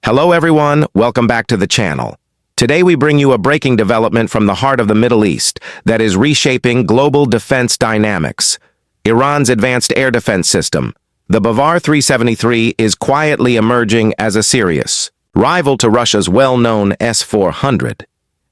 Hello everyone, welcome back to the channel. Today we bring you a breaking development from the heart of the Middle East that is reshaping global defense dynamics. Iran's advanced air defense system, the Bavar 373, is quietly emerging as a serious rival to Russia's well-known S-400.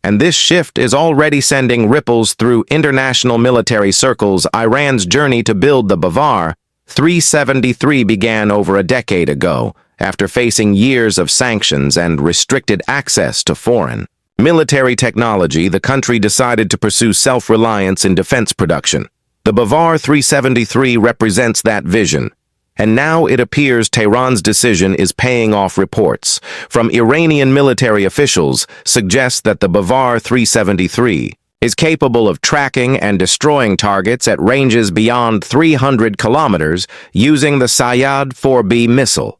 And this shift is already sending ripples through international military circles. Iran's journey to build the Bavar 373 began over a decade ago, after facing years of sanctions and restricted access to foreign military technology. The country decided to pursue self-reliance in defense production. The Bavar 373 represents that vision, and now it appears Tehran's decision is paying off. Reports from Iranian military officials suggest that the Bavar 373 is capable of tracking and destroying targets at ranges beyond 300 kilometers using the Sayyad 4B missile.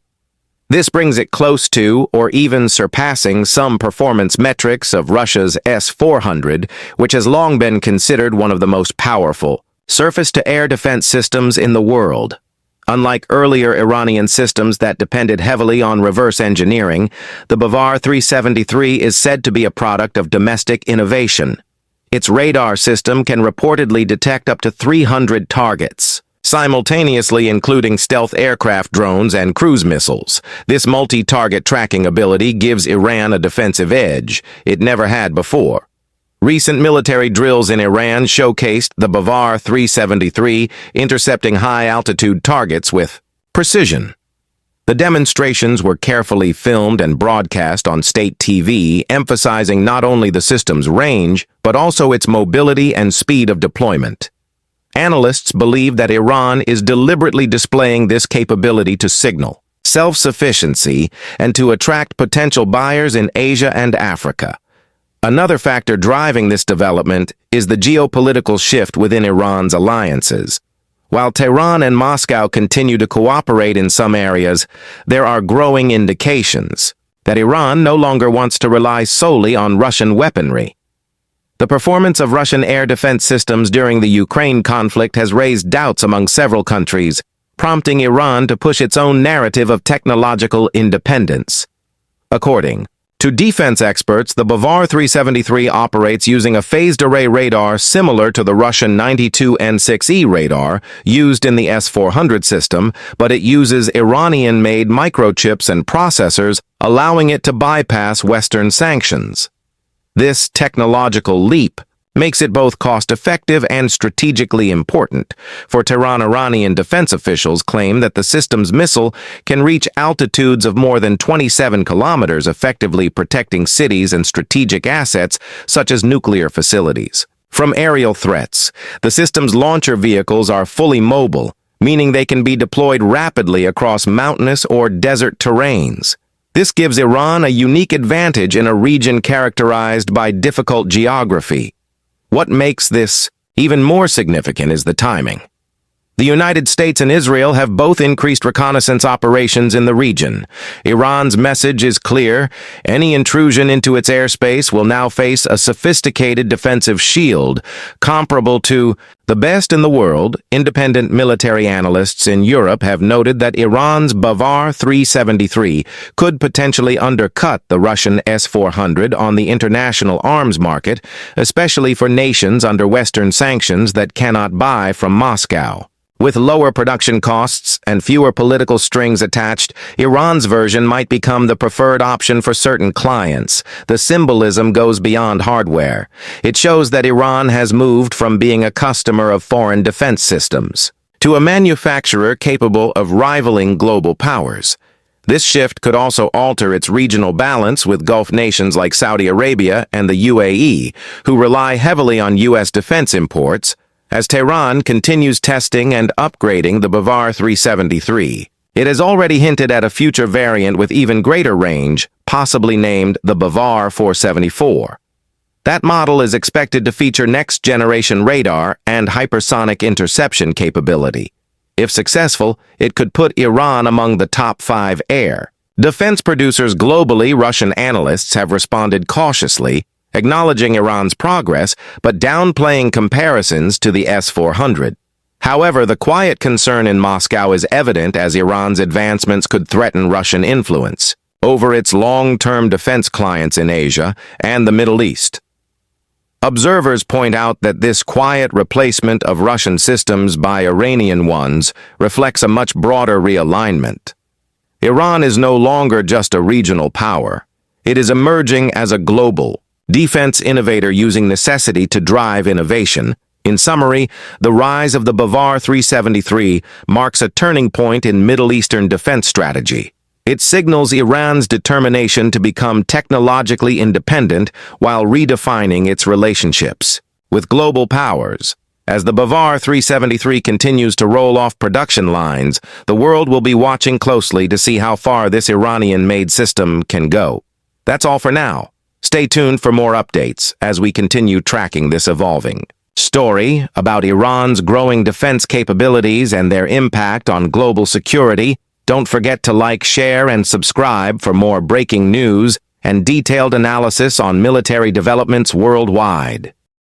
This brings it close to, or even surpassing, some performance metrics of Russia's S400, which has long been considered one of the most powerful surface-to-air defense systems in the world. Unlike earlier Iranian systems that depended heavily on reverse engineering, the Bavar 373 is said to be a product of domestic innovation. Its radar system can reportedly detect up to 300 targets, simultaneously, including stealth aircraft, drones, and cruise missiles. This multi-target tracking ability gives Iran a defensive edge it never had before. Recent military drills in Iran showcased the Bavar 373 intercepting high-altitude targets with precision. The demonstrations were carefully filmed and broadcast on state TV, emphasizing not only the system's range, but also its mobility and speed of deployment. Analysts believe that Iran is deliberately displaying this capability to signal self-sufficiency and to attract potential buyers in Asia and Africa. Another factor driving this development is the geopolitical shift within Iran's alliances. While Tehran and Moscow continue to cooperate in some areas, there are growing indications that Iran no longer wants to rely solely on Russian weaponry. The performance of Russian air defense systems during the Ukraine conflict has raised doubts among several countries, prompting Iran to push its own narrative of technological independence. According to defense experts, the Bavar 373 operates using a phased array radar similar to the Russian 92N6E radar used in the S400 system, but it uses Iranian-made microchips and processors, allowing it to bypass Western sanctions. This technological leap makes it both cost-effective and strategically important. For Tehran, Iranian defense officials claim that the system's missile can reach altitudes of more than 27 kilometers, effectively protecting cities and strategic assets such as nuclear facilities from aerial threats. The system's launcher vehicles are fully mobile, meaning they can be deployed rapidly across mountainous or desert terrains. This gives Iran a unique advantage in a region characterized by difficult geography. What makes this even more significant is the timing. The United States and Israel have both increased reconnaissance operations in the region. Iran's message is clear: any intrusion into its airspace will now face a sophisticated defensive shield, comparable to the best in the world. Independent military analysts in Europe have noted that Iran's Bavar 373 could potentially undercut the Russian S400 on the international arms market, especially for nations under Western sanctions that cannot buy from Moscow. With lower production costs and fewer political strings attached, Iran's version might become the preferred option for certain clients. The symbolism goes beyond hardware. It shows that Iran has moved from being a customer of foreign defense systems to a manufacturer capable of rivaling global powers. This shift could also alter its regional balance with Gulf nations like Saudi Arabia and the UAE, who rely heavily on U.S. defense imports. As Tehran continues testing and upgrading the Bavar 373, it has already hinted at a future variant with even greater range, possibly named the Bavar 474. That model is expected to feature next-generation radar and hypersonic interception capability. If successful, it could put Iran among the top 5 air defense producers globally. Russian analysts have responded cautiously, acknowledging Iran's progress, but downplaying comparisons to the S-400. However, the quiet concern in Moscow is evident, as Iran's advancements could threaten Russian influence over its long-term defense clients in Asia and the Middle East. Observers point out that this quiet replacement of Russian systems by Iranian ones reflects a much broader realignment. Iran is no longer just a regional power. It is emerging as a global defense innovator using necessity to drive innovation. In summary, the rise of the Bavar 373 marks a turning point in Middle Eastern defense strategy. It signals Iran's determination to become technologically independent while redefining its relationships with global powers. As the Bavar 373 continues to roll off production lines, the world will be watching closely to see how far this Iranian-made system can go. That's all for now. Stay tuned for more updates as we continue tracking this evolving story about Iran's growing defense capabilities and their impact on global security. Don't forget to like, share, and subscribe for more breaking news and detailed analysis on military developments worldwide.